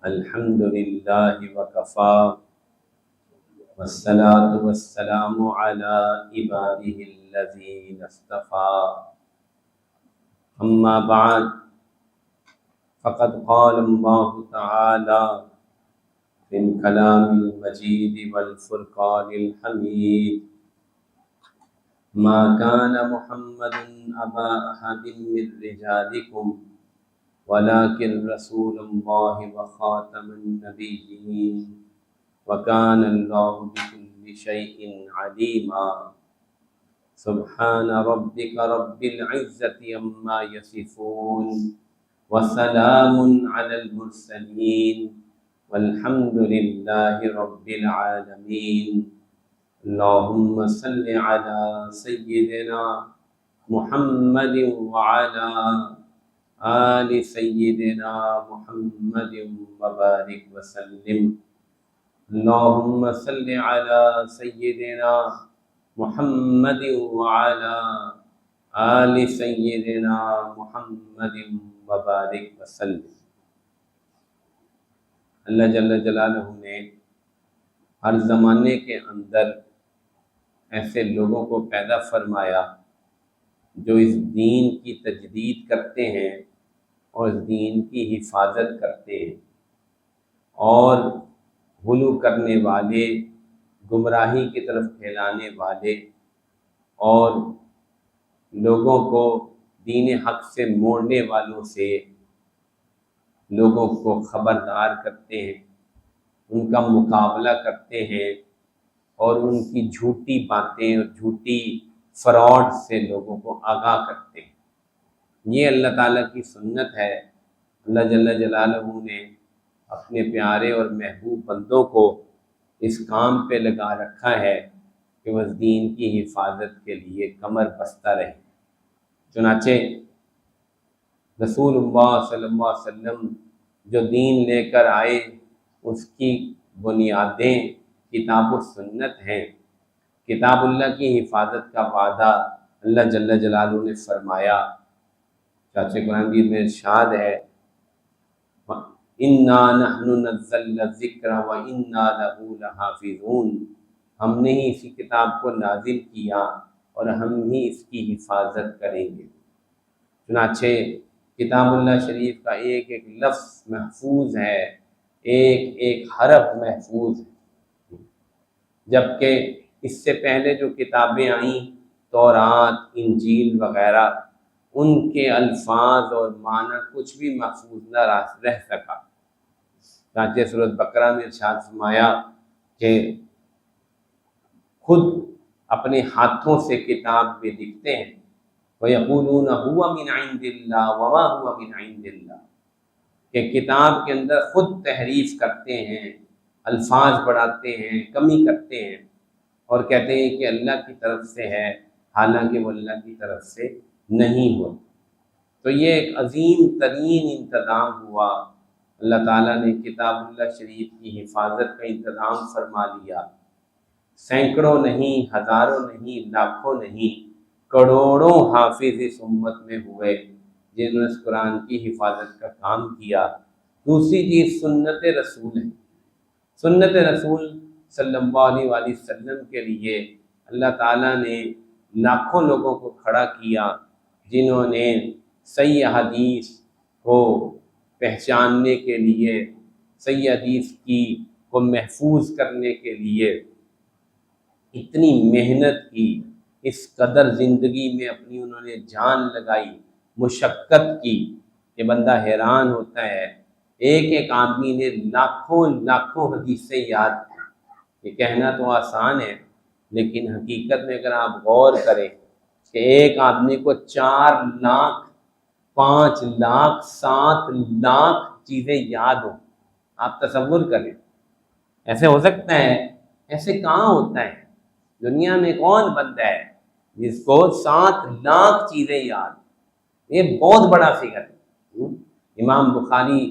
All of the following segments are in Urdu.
الحمد للہ وکفا والصلاة والسلام علی عباده الذین اصطفى اما بعد فقد قال اللہ تعالی في الكلام المجید والفرقان الحمید ما كان محمد ابا احد من رجالکم ولكن رسول الله وخاتم النبيين وكان الله بكل شيء عليما سبحان ربك رب العزة عما يصفون وسلام على المرسلين والحمد لله رب العالمين اللهم صل على سيدنا محمد وعلى آل سیدنا محمد وبارک وسلم اللہم صل علی سیدنا محمد وعلی آل سیدنا محمد وبارک وسلم۔ اللہ جل جلالہ نے ہر زمانے کے اندر ایسے لوگوں کو پیدا فرمایا جو اس دین کی تجدید کرتے ہیں اور اس دین کی حفاظت کرتے ہیں، اور غلو کرنے والے، گمراہی کی طرف پھیلانے والے اور لوگوں کو دین حق سے موڑنے والوں سے لوگوں کو خبردار کرتے ہیں، ان کا مقابلہ کرتے ہیں اور ان کی جھوٹی باتیں اور جھوٹی فراڈ سے لوگوں کو آگاہ کرتے ہیں۔ یہ اللہ تعالیٰ کی سنت ہے۔ اللہ جل جلالہ نے اپنے پیارے اور محبوب بندوں کو اس کام پہ لگا رکھا ہے کہ وہ دین کی حفاظت کے لیے کمر بستہ رہے۔ چنانچہ رسول اللہ صلی اللہ علیہ وسلم جو دین لے کر آئے اس کی بنیادیں کتاب و سنت ہیں۔ کتاب اللہ کی حفاظت کا وعدہ اللہ جل جلالہ نے فرمایا۔ چاچے قرآن مجید میں ارشاد ہے اِنَّا نَحْنُ نَزَّلْنَا الذِّكْرَ وَإِنَّا لَهُ لَحَافِظُونَ، ہم نے ہی اسی کتاب کو نازل کیا اور ہم ہی اس کی حفاظت کریں گے۔ چنانچہ کتاب اللہ شریف کا ایک ایک لفظ محفوظ ہے، ایک ایک حرف محفوظ ہے، جبکہ اس سے پہلے جو کتابیں آئیں تورات، انجیل وغیرہ، ان کے الفاظ اور معنی کچھ بھی محفوظ نہ رہ سکا۔ چنانچہ سورۃ بقرہ میں ارشاد فرمایا کہ خود اپنے ہاتھوں سے کتاب میں لکھتے ہیں وَيَقُولُونَ هُوَ مِنْ عِنْدِ اللَّهِ وَمَا هُوَ مِنْ عِنْدِ اللَّهِ، کہ کتاب کے اندر خود تحریف کرتے ہیں، الفاظ بڑھاتے ہیں، کمی کرتے ہیں اور کہتے ہیں کہ اللہ کی طرف سے ہے، حالانکہ وہ اللہ کی طرف سے نہیں ہوتا۔ تو یہ ایک عظیم ترین انتظام ہوا۔ اللہ تعالیٰ نے کتاب اللہ شریف کی حفاظت کا انتظام فرما لیا۔ سینکڑوں نہیں، ہزاروں نہیں، لاکھوں نہیں، کروڑوں حافظ اس امت میں ہوئے جنہوں نے اس قرآن کی حفاظت کا کام کیا۔ دوسری چیز سنت رسول ہے۔ سنت رسول صلی اللہ علیہ وسلم کے لیے اللہ تعالیٰ نے لاکھوں لوگوں کو کھڑا کیا جنہوں نے صحیح حدیث کو پہچاننے کے لیے، صحیح حدیث کو محفوظ کرنے کے لیے اتنی محنت کی، اس قدر زندگی میں اپنی انہوں نے جان لگائی، مشقت کی کہ بندہ حیران ہوتا ہے۔ ایک ایک آدمی نے لاکھوں لاکھوں حدیثیں یاد کی۔ یہ کہنا تو آسان ہے، لیکن حقیقت میں اگر آپ غور کریں کہ ایک آدمی کو 4 لاکھ، 5 لاکھ، 7 لاکھ چیزیں یاد ہوں، آپ تصور کریں۔ ایسے ہو سکتا ہے؟ ایسے کہاں ہوتا ہے؟ دنیا میں کون بندہ ہے جس کو 7 لاکھ چیزیں یاد؟ یہ بہت بڑا فگر ہے۔ امام بخاری،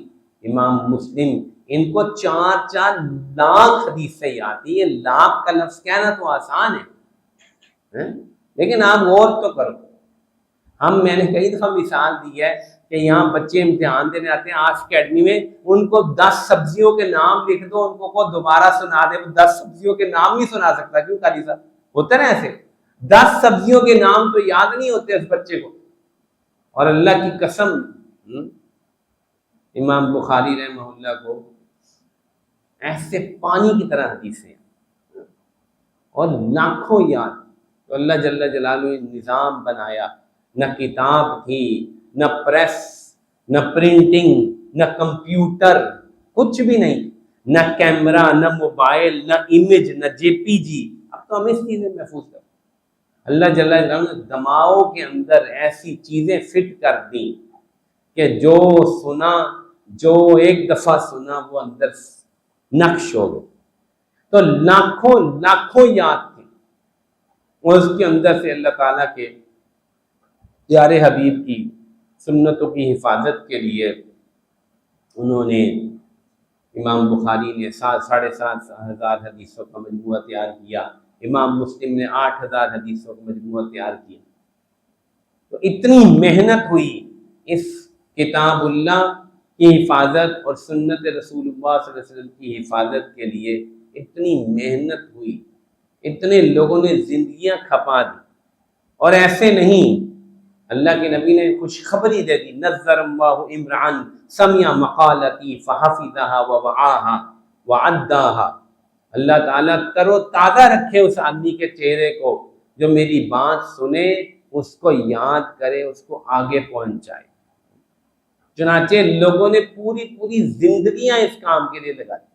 امام مسلم، ان کو 4 لاکھ حدیثیں یاد تھی۔ یہ لاکھ کا لفظ کہنا تو آسان ہے، لیکن آپ غور تو کرو۔ میں نے کئی دفعہ مثال دی ہے کہ یہاں بچے امتحان دینے آتے ہیں آرٹس اکیڈمی میں، ان کو 10 سبزیوں کے نام لکھ دو، ان کو دوبارہ سنا دے، وہ 10 سبزیوں کے نام نہیں سنا سکتا. کیوں قاری صاحب؟ ہوتا نا ایسے، 10 سبزیوں کے نام تو یاد نہیں ہوتے اس بچے کو. اور اللہ کی قسم امام بخاری رحمہ اللہ کو ایسے پانی کی طرح حدیثیں اور لاکھوں یاد. تو اللہ جل جلالہ نے نظام بنایا، نہ کتاب تھی، نہ پریس، نہ پرنٹنگ، نہ کمپیوٹر، کچھ بھی نہیں، نہ کیمرہ، نہ موبائل، نہ امیج، نہ جے پی جی. اب تو ہمیں اس چیزیں محفوظ کر اللہ جل جلالہ نے دماغوں کے اندر ایسی چیزیں فٹ کر دیں کہ جو سنا، جو ایک دفعہ سنا وہ اندر نقش ہو گئے. تو لاکھوں لاکھوں یاد تھی، اور اس کے اندر سے اللہ تعالیٰ کے پیارے حبیب کی سنتوں کی حفاظت کے لیے انہوں نے، امام بخاری نے 7,500 حدیثوں کا مجموعہ تیار کیا، امام مسلم نے 8,000 حدیثوں کا مجموعہ تیار کیا. تو اتنی محنت ہوئی اس کتاب اللہ کی حفاظت اور سنت رسول اللہ صلی اللہ علیہ وسلم کی حفاظت کے لیے، اتنی محنت ہوئی، اتنے لوگوں نے زندگیاں کھپا دی. اور ایسے نہیں، اللہ کے نبی نے خوشخبری دے دی، نظر اللہ امرعن سمع مقالتی فحفظها ووعاها وعداها. اللہ تعالیٰ تر و تازہ رکھے اس آدمی کے چہرے کو جو میری بات سنے، اس کو یاد کرے، اس کو آگے پہنچائے. چنانچہ لوگوں نے پوری زندگیاں اس کام کے لیے لگا دی،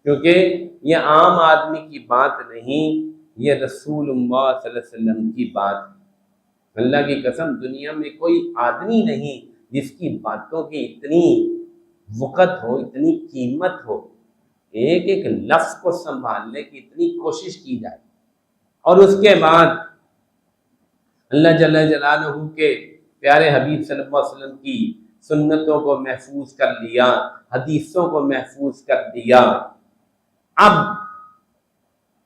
کیونکہ یہ عام آدمی کی بات نہیں، یہ رسول اللہ صلی اللہ علیہ وسلم کی بات ہے. اللہ کی قسم دنیا میں کوئی آدمی نہیں جس کی باتوں کی اتنی وقت ہو، اتنی قیمت ہو، ایک ایک لفظ کو سنبھالنے کی اتنی کوشش کی جائے. اور اس کے بعد اللہ جل جلالہ کے پیارے حبیب صلی اللہ علیہ وسلم کی سنتوں کو محفوظ کر لیا، حدیثوں کو محفوظ کر دیا. اب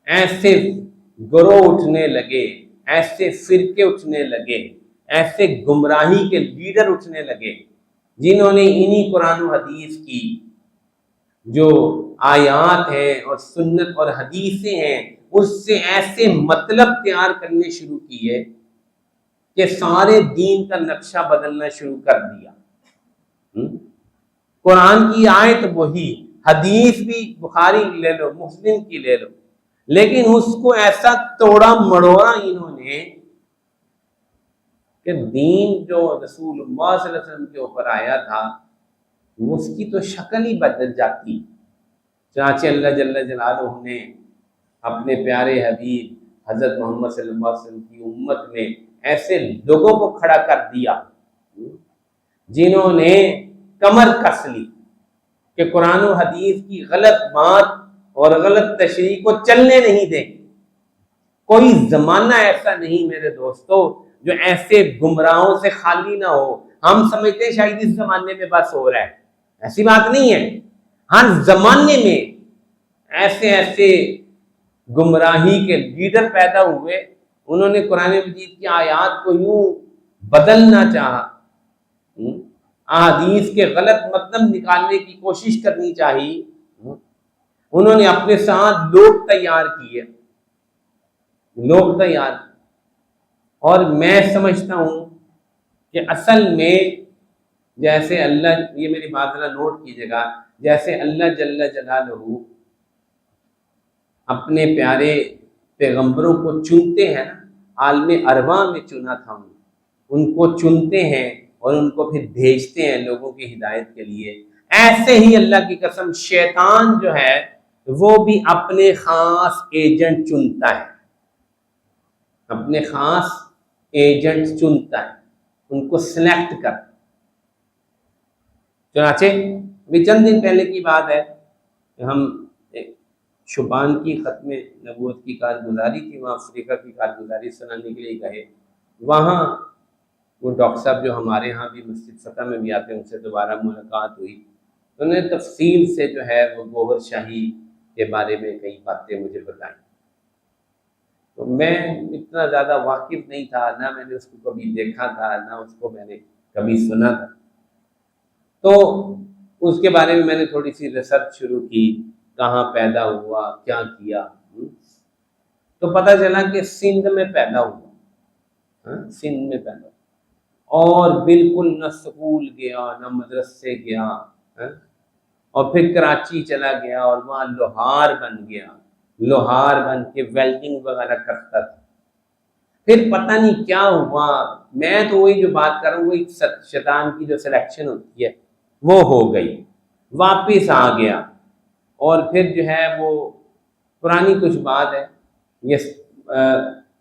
ایسے گروہ اٹھنے لگے، ایسے فرقے اٹھنے لگے، ایسے گمراہی کے لیڈر اٹھنے لگے جنہوں نے انہی قرآن و حدیث کی جو آیات ہیں اور سنت اور حدیثیں ہیں اس سے ایسے مطلب تیار کرنے شروع کیے کہ سارے دین کا نقشہ بدلنا شروع کر دیا. قرآن کی آیت وہی، حدیث بھی بخاری لے لو، مسلم کی لے لو، لیکن اس کو ایسا توڑا مڑوڑا انہوں نے کہ دین جو رسول اللہ صلی اللہ علیہ وسلم کے اوپر آیا تھا اس کی تو شکل ہی بدل جاتی. چنانچہ اللہ جل جلالہ نے اپنے پیارے حبیب حضرت محمد صلی اللہ علیہ وسلم کی امت میں ایسے لوگوں کو کھڑا کر دیا جنہوں نے کمر کس لی کہ قرآن و حدیث کی غلط بات اور غلط تشریح کو چلنے نہیں دیں. کوئی زمانہ ایسا نہیں میرے دوستو جو ایسے گمراہوں سے خالی نہ ہو. ہم سمجھتے ہیں شاید اس زمانے میں بس ہو رہا ہے، ایسی بات نہیں ہے. ہر زمانے میں ایسے گمراہی کے لیڈر پیدا ہوئے، انہوں نے قرآن مجید کی آیات کو یوں بدلنا چاہا، احادیث کے غلط مطلب نکالنے کی کوشش کرنی چاہی. انہوں نے اپنے ساتھ لوگ تیار کیے، اور میں سمجھتا ہوں کہ اصل میں جیسے اللہ، یہ میری بات ذرا نوٹ کیجیے گا، جیسے اللہ جل جلالہ اپنے پیارے پیغمبروں کو چنتے ہیں نا، عالم ارواح میں چنا تھا ان کو چنتے ہیں اور ان کو پھر بھیجتے ہیں لوگوں کی ہدایت کے لیے، ایسے ہی اللہ کی قسم شیطان جو ہے وہ بھی اپنے خاص ایجنٹ چنتا ہے، اپنے خاص ایجنٹ چنتا ہے، ان کو سلیکٹ کر. چنانچہ بھی چند دن پہلے کی بات ہے کہ ہم شبان کی ختم نبوت کی کارگزاری تھی، وہاں افریقہ کی کارگزاری سنانے کے لیے گئے. وہاں وہ ڈاکٹر صاحب جو ہمارے ہاں بھی مسجد فتح میں بھی آتے ہیں، ان سے دوبارہ ملاقات ہوئی. انہوں نے تفصیل سے جو ہے وہ گوہر شاہی کے بارے میں کئی باتیں مجھے بتائیں. تو میں اتنا زیادہ واقف نہیں تھا، نہ میں نے اس کو کبھی دیکھا تھا، نہ اس کو میں نے کبھی سنا تھا؟ تو اس کے بارے میں نے تھوڑی سی ریسرچ شروع کی، کہاں پیدا ہوا، کیا کیا، تو پتہ چلا کہ سندھ میں پیدا ہوا، سندھ میں پیدا ہوا، اور بالکل نہ سکول گیا نہ مدرسے گیا، اور پھر کراچی چلا گیا اور وہاں لوہار بن گیا، لوہار بن کے ویلڈنگ وغیرہ کرتا تھا۔ پھر پتہ نہیں کیا ہوا، میں تو وہی جو بات کر رہا ہوں، وہی شیطان کی جو سلیکشن ہوتی ہے وہ ہو گئی، واپس آ گیا، اور پھر جو ہے وہ پرانی کچھ بات ہے، یہ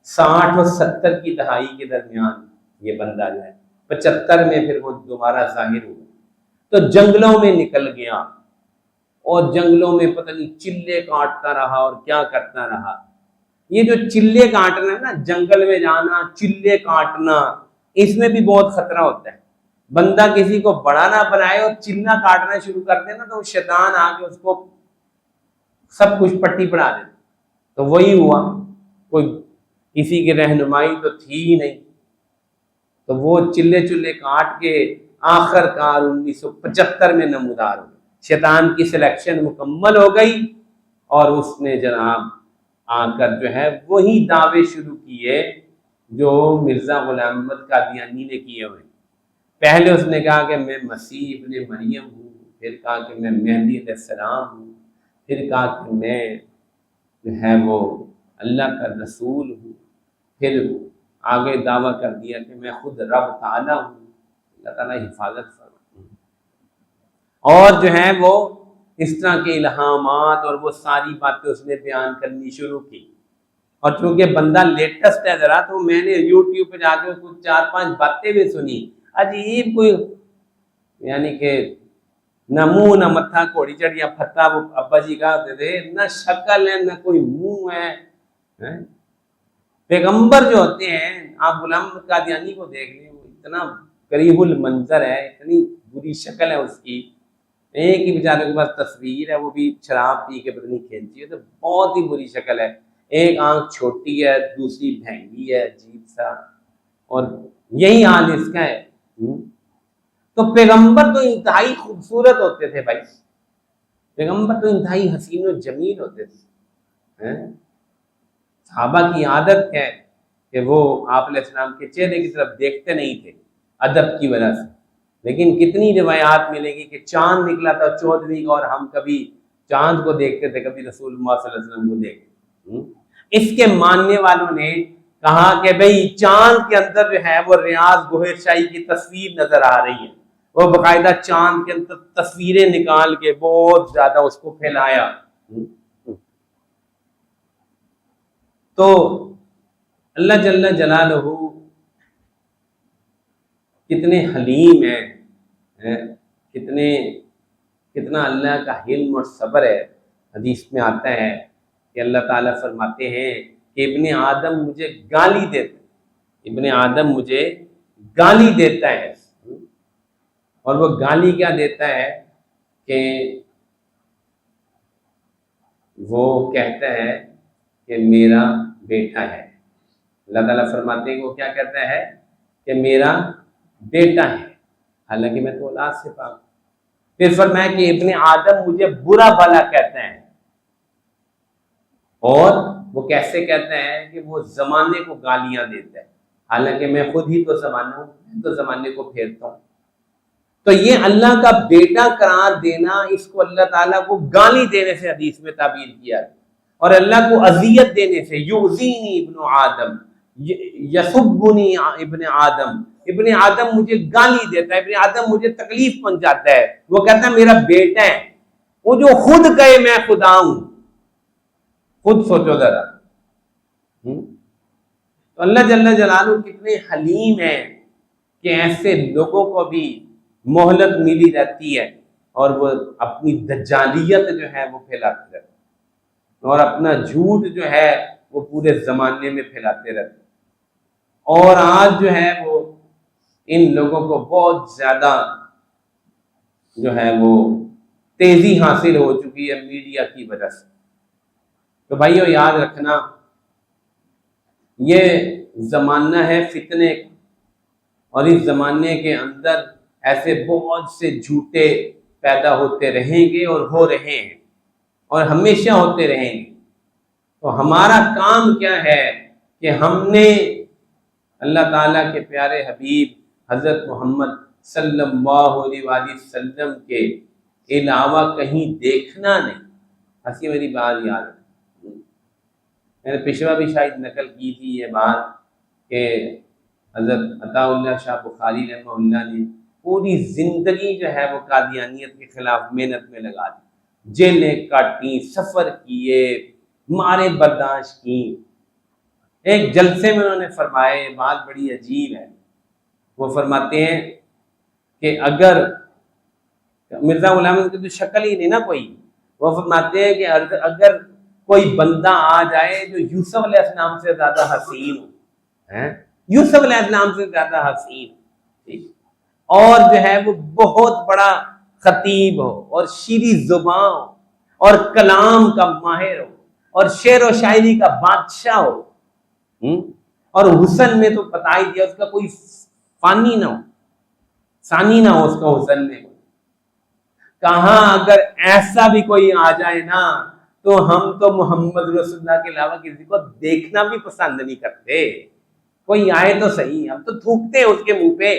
60 اور 70 کی دہائی کے درمیان یہ بندہ جو ہے 75 میں پھر وہ دوبارہ ظاہر ہوا، تو جنگلوں میں نکل گیا، اور جنگلوں میں پتہ نہیں چلے کاٹتا رہا اور کیا کرتا رہا۔ یہ جو چلے کاٹنا ہے نا، جنگل میں جانا، چلے کاٹنا، اس میں بھی بہت خطرہ ہوتا ہے۔ بندہ کسی کو بڑا نہ بنائے اور چلنا کاٹنا شروع کر دے نا، تو شیطان آ کے اس کو سب کچھ پٹی پڑھا دیتا۔ تو وہی ہوا، کوئی کسی کی رہنمائی تو تھی ہی نہیں، تو وہ چلے کاٹ کے آخر کار 1975 میں نمودار ہو گئے۔ شیطان کی سلیکشن مکمل ہو گئی، اور اس نے جناب آ کر جو ہے وہی دعوے شروع کیے جو مرزا غلام احمد قادیانی نے کیے ہوئے۔ پہلے اس نے کہا کہ میں مسیح ابن مریم ہوں، پھر کہا کہ میں مہدی علیہ السلام ہوں، پھر کہا کہ میں جو ہے وہ اللہ کا رسول ہوں، پھر آگے دعویٰ کر دیا کہ میں خود رب تعالیٰ ہوں، اللہ تعالیٰ حفاظت فرمائے۔ اور جو ہے وہ اس طرح کے الہامات اور وہ ساری باتیں اس نے بیان کرنی شروع کی، اور چونکہ بندہ لیٹسٹ ہے ذرا، تو میں نے یوٹیوب پہ جا کے اس کو 4-5 باتیں بھی سنی، عجیب کوئی، یعنی کہ نہ منہ نہ متھا، گھوڑی چڑھیا پھتا، وہ ابا جی کہتے تھے، نہ شکل ہے نہ کوئی منہ ہے۔ پیغمبر جو ہوتے ہیں، آپ غلام احمد قادیانی کو دیکھ لیں، وہ اتنا قریب المنظر ہے، اتنی بری شکل ہے اس کی، ایک ہی بیچارے کے پاس تصویر ہے، وہ بھی شراب پی کے پتہ نہیں کھینچی ہے، تو بہت ہی بری شکل ہے، ایک آنکھ چھوٹی ہے، دوسری بھینگی ہے، عجیب سا، اور یہی حال اس کا ہے۔ تو پیغمبر تو انتہائی خوبصورت ہوتے تھے بھائی، پیغمبر تو انتہائی حسین و جمیل ہوتے تھے۔ صحابہ کی عادت ہے کہ وہ آپ علیہ السلام کے چہرے کی طرف دیکھتے نہیں تھے ادب کی وجہ سے، لیکن کتنی روایات ملے گی کہ چاند نکلا تھا 14ویں کا، اور ہم کبھی چاند کو دیکھتے تھے، کبھی رسول اللہ صلی اللہ علیہ وسلم کو دیکھتے۔ اس کے ماننے والوں نے کہا کہ بھئی چاند کے اندر جو ہے وہ ریاض گوہر شاہی کی تصویر نظر آ رہی ہے، وہ باقاعدہ چاند کے اندر تصویریں نکال کے بہت زیادہ اس کو پھیلایا۔ تو اللہ جل جلالہ کتنے حلیم ہیں، کتنا اللہ کا حلم اور صبر ہے۔ حدیث میں آتا ہے کہ اللہ تعالیٰ فرماتے ہیں کہ ابن آدم مجھے گالی دیتا ہے، ابن آدم مجھے گالی دیتا ہے، اور وہ گالی کیا دیتا ہے کہ وہ کہتا ہے کہ میرا بیٹا ہے۔ اللہ تعالیٰ فرماتے ہیں کہ وہ کیا کہتا ہے کہ میرا بیٹا ہے، حالانکہ میں تو اولاد سے پاک۔ پھر فرمایا کہ ابن آدم مجھے برا بھلا کہتا ہے، اور وہ کیسے کہتا ہے کہ وہ زمانے کو گالیاں دیتا ہے، حالانکہ میں خود ہی تو زمانہ ہوں، میں تو زمانے کو پھیرتا ہوں۔ تو یہ اللہ کا بیٹا قرار دینا، اس کو اللہ تعالیٰ کو گالی دینے سے حدیث میں تعبیر کیا ہے، اور اللہ کو اذیت دینے سے، یؤذینی ابن آدم، یسبنی ابن آدم، ابن آدم مجھے گالی دیتا ہے، ابن آدم مجھے تکلیف پہنچاتا ہے، وہ کہتا ہے میرا بیٹا ہے، وہ جو خود کہے میں خدا ہوں۔ خود سوچو ذرا، تو اللہ جل جلالہ کتنے حلیم ہیں کہ ایسے لوگوں کو بھی مہلت ملی رہتی ہے، اور وہ اپنی دجالیت جو ہے وہ پھیلاتے رہتے ہیں، اور اپنا جھوٹ جو ہے وہ پورے زمانے میں پھیلاتے رہتے ہیں۔ اور آج جو ہے وہ ان لوگوں کو بہت زیادہ جو ہے وہ تیزی حاصل ہو چکی ہے میڈیا کی وجہ سے۔ تو بھائیو یاد رکھنا، یہ زمانہ ہے فتنے کا، اور اس زمانے کے اندر ایسے بہت سے جھوٹے پیدا ہوتے رہیں گے اور ہو رہے ہیں اور ہمیشہ ہوتے رہیں گے۔ تو ہمارا کام کیا ہے کہ ہم نے اللہ تعالیٰ کے پیارے حبیب حضرت محمد صلی اللہ علیہ وآلہ وسلم کے علاوہ کہیں دیکھنا نہیں۔ ہنسی میری بات یاد ہے، میں نے پچھلا بھی شاید نقل کی تھی یہ بات کہ حضرت عطا اللہ شاہ بخاری رحمہ اللہ نے پوری زندگی جو ہے وہ قادیانیت کے خلاف محنت میں لگا دی، جیلیں کاٹیں، سفر کیے، مارے برداشت کی۔ ایک جلسے میں انہوں نے فرمایا، یہ بات بڑی عجیب ہے، وہ فرماتے ہیں کہ اگر مرزا غلام احمد کی تو شکل ہی نہیں نا کوئی، وہ فرماتے ہیں کہ اگر کوئی بندہ آ جائے جو یوسف علیہ السلام سے زیادہ حسین ہو، یوسف علیہ السلام سے زیادہ حسین، اور جو ہے وہ بہت بڑا خطیب ہو اور شیریں زباں ہو اور کلام کا ماہر ہو اور شعر و شاعری کا بادشاہ ہو، اور حسن میں تو بتا ہی دیا اس کا کوئی فانی نہ ہو، ثانی نہ ہو اس کا حسن میں، کہاں اگر ایسا بھی کوئی آ جائے نا تو ہم تو محمد رسول اللہ کے علاوہ کسی کو دیکھنا بھی پسند نہیں کرتے، کوئی آئے تو صحیح، ہم تو تھوکتے ہیں اس کے منہ پہ۔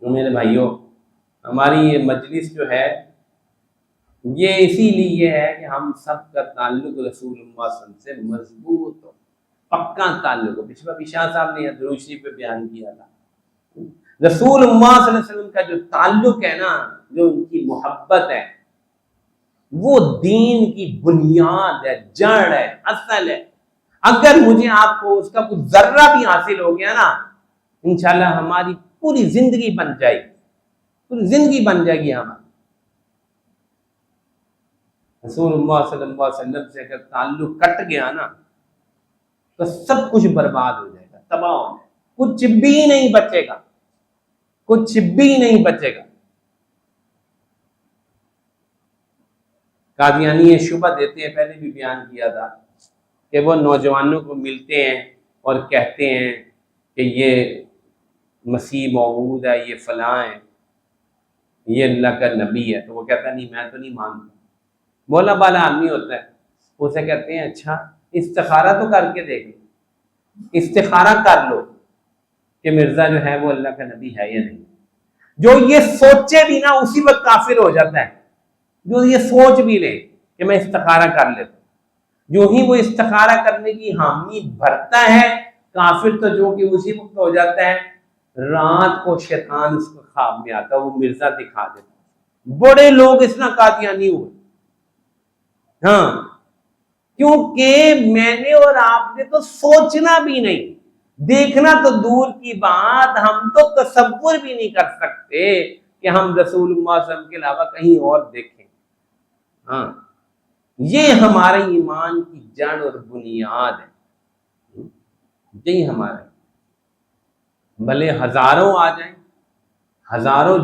میرے بھائیوں، ہماری یہ مجلس جو ہے یہ اسی لیے ہے کہ ہم سب کا تعلق رسول اللہ صلی اللہ علیہ وسلم سے مضبوط ہو، پکا تعلق ہو۔ پچھلا بھی شاہ صاحب نے درود شریف پہ بیان کیا تھا، رسول اللہ صلی اللہ علیہ وسلم کا جو تعلق ہے نا، جو ان کی محبت ہے، وہ دین کی بنیاد ہے، جڑ ہے، اصل ہے۔ اگر مجھے آپ کو اس کا کچھ ذرہ بھی حاصل ہو گیا نا، انشاءاللہ ہماری پوری زندگی بن جائے گی، پوری زندگی بن جائے گی ہماری۔ رسول اللہ صلی اللہ علیہ وسلم سے اگر تعلق کٹ گیا نا تو سب کچھ برباد ہو جائے گا، تباہ ہو جائے گا، کچھ بھی نہیں بچے گا، کچھ بھی نہیں بچے گا۔ قادیانی یہ شبہ دیتے ہیں، پہلے بھی بیان کیا تھا، کہ وہ نوجوانوں کو ملتے ہیں اور کہتے ہیں کہ یہ مسیح موعود ہے، یہ فلاں ہے، یہ اللہ کا نبی ہے، تو وہ کہتا ہے نہیں میں تو نہیں مانتا۔ بولا بالا آدمی ہوتا ہے، اسے کہتے ہیں اچھا استخارہ تو کر کے دیکھ لو، استخارہ کر لو کہ مرزا جو ہے وہ اللہ کا نبی ہے یا نہیں۔ جو یہ سوچے بھی نا اسی وقت کافر ہو جاتا ہے، جو یہ سوچ بھی لے کہ میں استخارہ کر لیتا ہوں، جو ہی وہ استخارہ کرنے کی حامی بھرتا ہے کافر، تو جو کہ اسی وقت ہو جاتا ہے، رات کو شیطان اس کو خواب میں آتا ہے، وہ مرزا دکھا دیتا ہے۔ بڑے لوگ اس طرح قادیانی ہوئے، ہاں، کیونکہ میں نے اور آپ نے تو سوچنا بھی نہیں، دیکھنا تو دور کی بات، ہم تو تصور بھی نہیں کر سکتے کہ ہم رسول اللہ صلی اللہ علیہ وسلم کے علاوہ کہیں اور دیکھیں۔ ہاں، یہ ہمارے ایمان کی جڑ اور بنیاد ہے، یہی ہمارا، بھلے ہزاروں آ جائیں، ہزاروں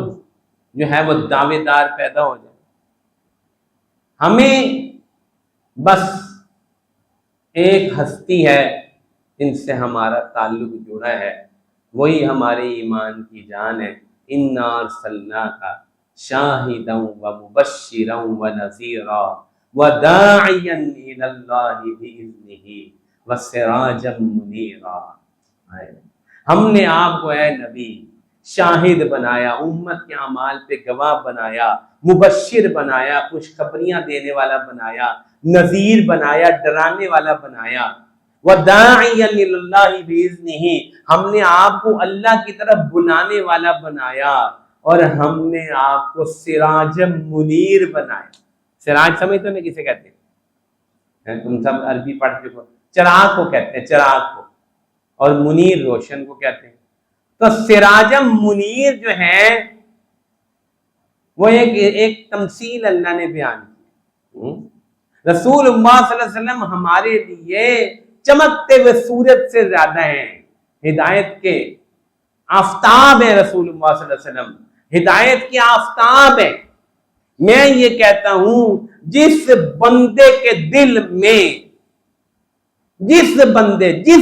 جو ہے وہ دعوے دار پیدا ہو جائیں، ہمیں بس ایک ہستی ہے جن سے ہمارا تعلق جڑا ہے، وہی ہمارے ایمان کی جان ہے۔ اِنَّا أَرْسَلْنَاكَ شَاهِدًا وَمُبَشِّرًا وَنَذِيرًا وَدَاعِيًا إِلَى اللَّهِ بِإِذْنِهِ وَسِرَاجًا مُنِيرًا۔ ہم نے آپ کو اے نبی شاہد بنایا، امت کے اعمال پہ گواہ بنایا، مبشر بنایا، خوشخبریاں دینے والا بنایا، نذیر بنایا، ڈرانے والا بنایا، وَدَاعِيًا إِلَى اللَّهِ بِإِذْنِهِ، ہم نے آپ کو اللہ کی طرف بلانے والا بنایا، اور ہم نے آپ کو سراج منیر بنایا۔ سراج سمجھتے ہیں کسے کہتے ہیں؟ تم سب عربی پڑھ چکو، چراغ کو کہتے ہیں، چراغ کو، اور منیر روشن کو کہتے ہیں۔ تو سراج منیر جو ہے وہ ایک تمثیل اللہ نے بیان کی۔ رسول اللہ صلی اللہ علیہ وسلم ہمارے لیے چمکتے ہوئے سورج سے زیادہ ہیں، ہدایت کے آفتاب ہیں رسول اللہ صلی اللہ علیہ وسلم، ہدایت کے آفتاب ہیں۔ میں یہ کہتا ہوں جس بندے کے دل میں، جس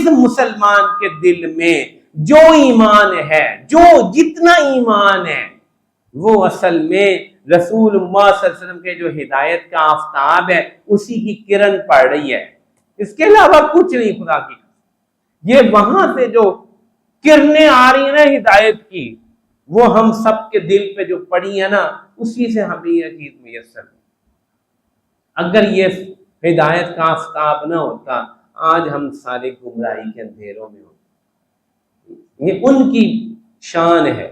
مسلمان کے دل میں جو ایمان ہے، جو جتنا ایمان ہے وہ اصل میں رسول اللہ صلی اللہ علیہ وسلم کے جو ہدایت کا آفتاب ہے اسی کی کرن پڑ رہی ہے، اس کے علاوہ کچھ نہیں خدا کی۔ یہ وہاں سے جو کرنیں آ رہی ہیں نا ہدایت کی، وہ ہم سب کے دل پہ جو پڑی ہے نا، اسی سے ہمیں یہ چیز میسر ہے۔ اگر یہ ہدایت کا آفتاب نہ ہوتا آج ہم سارے گمراہی کے اندھیروں میں ہوتے۔ یہ ان کی شان ہے،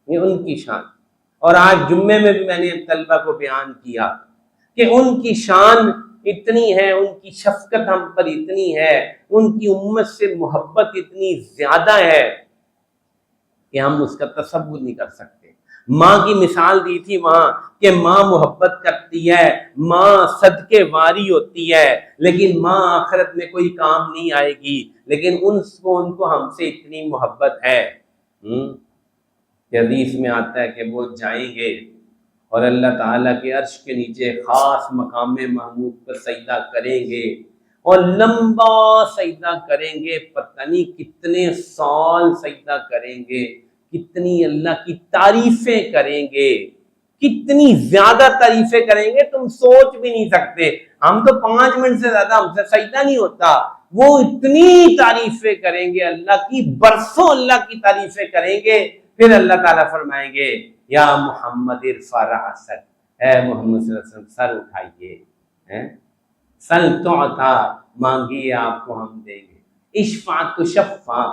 یہ ان کی شان۔ اور آج جمعے میں بھی میں نے طلبہ کو بیان کیا کہ ان کی شان اتنی ہے، ان کی شفقت ہم پر اتنی ہے، ان کی امت سے محبت اتنی زیادہ ہے کہ ہم اس کا تصور نہیں کر سکتے۔ ماں کی مثال دی تھی وہاں کہ ماں محبت کرتی ہے، ماں صدقے واری ہوتی ہے، لیکن ماں آخرت میں کوئی کام نہیں آئے گی، لیکن ان کو ہم سے اتنی محبت ہے کہ حدیث میں آتا ہے کہ وہ جائیں گے اور اللہ تعالیٰ کے عرش کے نیچے خاص مقام محمود پر سجدہ کریں گے اور لمبا سجدہ کریں گے، پتہ نہیں کتنے سال سجدہ کریں گے، کتنی اللہ کی تعریفیں کریں گے، کتنی زیادہ تعریفیں کریں گے تم سوچ بھی نہیں سکتے۔ ہم تو 5 منٹ سے زیادہ ہم سے سجدہ نہیں ہوتا، وہ اتنی تعریفیں کریں گے اللہ کی، برسوں اللہ کی تعریفیں کریں گے، پھر اللہ تعالیٰ فرمائیں گے یا محمد ارفع رأسک، اے محمد صلی اللہ علیہ وسلم سر اٹھائیے، سل تعطا، مانگیے آپ کو ہم دیں گے، اشفع تشفع،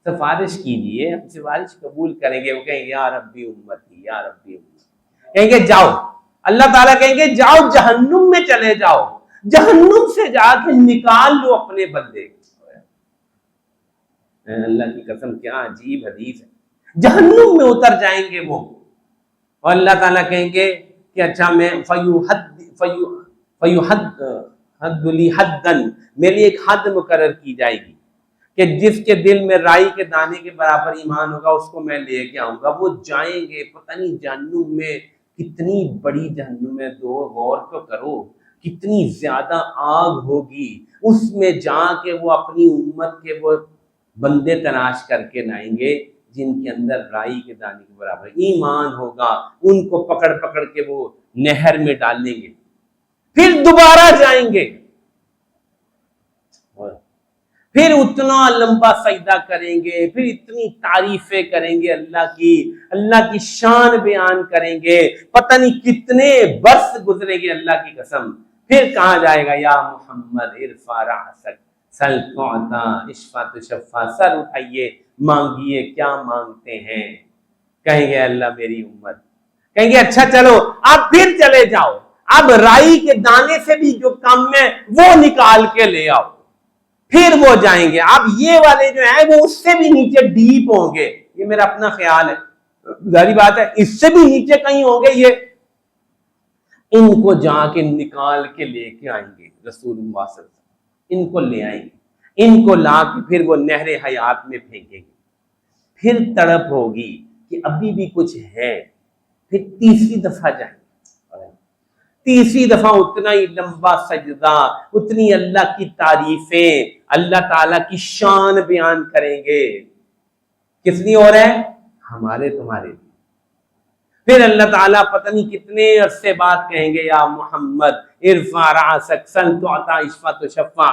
سفارش کیجئے ہم سفارش قبول کریں گے۔ وہ کہیں گے یا ربی امتی، یا ربی امتی، کہیں گے جاؤ، اللہ تعالیٰ کہیں گے جاؤ جہنم میں چلے جاؤ، جہنم سے جا کے نکال لو اپنے بندے۔ اللہ کی قسم کیا عجیب حدیث ہے، جہنم میں اتر جائیں گے وہ، اور اللہ تعالیٰ کہیں گے کہ اچھا میں حد لی حدن، میرے لیے ایک حد مقرر کی جائے گی کہ جس کے دل میں رائی کے دانے کے برابر ایمان ہوگا اس کو میں لے کے آؤں گا۔ وہ جائیں گے، پتہ نہیں جہنم میں کتنی بڑی جہنم ہے، غور تو کرو، کتنی زیادہ آگ ہوگی، اس میں جا کے وہ اپنی امت کے وہ بندے تلاش کر کے لائیں گے جن کے اندر رائی کے دانے کے برابر ایمان ہوگا، ان کو پکڑ پکڑ کے وہ نہر میں ڈالیں گے، پھر دوبارہ جائیں گے، پھر اتنا لمبا سجدہ کریں گے، پھر اتنی تعریفیں کریں گے اللہ کی شان بیان کریں گے، پتہ نہیں کتنے برس گزرے گے اللہ کی قسم، پھر کہا جائے گا یا محمد ارفع رأسک سل تعطا اشفع تشفع، سر اٹھائیے مانگیے کیا مانگتے ہیں، کہیں گے اللہ میری امت، کہیں گے اچھا چلو اب پھر چلے جاؤ، اب رائی کے دانے سے بھی جو کم ہے وہ نکال کے لے آؤ، پھر وہ جائیں گے۔ اب یہ والے جو ہیں وہ اس سے بھی نیچے ڈیپ ہوں گے، یہ میرا اپنا خیال ہے، ظاہری بات ہے اس سے بھی نیچے کہیں ہوں گے، یہ ان کو جا کے نکال کے لے کے آئیں گے رسول اللہ صلی اللہ علیہ وسلم، ان کو لے آئیں گے، ان کو لا کے پھر وہ نہر حیات میں پھینکیں گے، پھر تڑپ ہوگی کہ ابھی بھی کچھ ہے، پھر تیسری دفعہ جائیں گے، تیسری دفعہ اتنا ہی لمبا سجدہ، اتنی اللہ کی تعریفیں، اللہ تعالیٰ کی شان بیان کریں گے، کس لیے ہو رہا ہے؟ ہمارے تمہارے لیے۔ پھر اللہ تعالیٰ پتہ نہیں کتنے عرصے بعد کہیں گے یا محمد ارفع رأسک سل تعطا اشفع تشفع،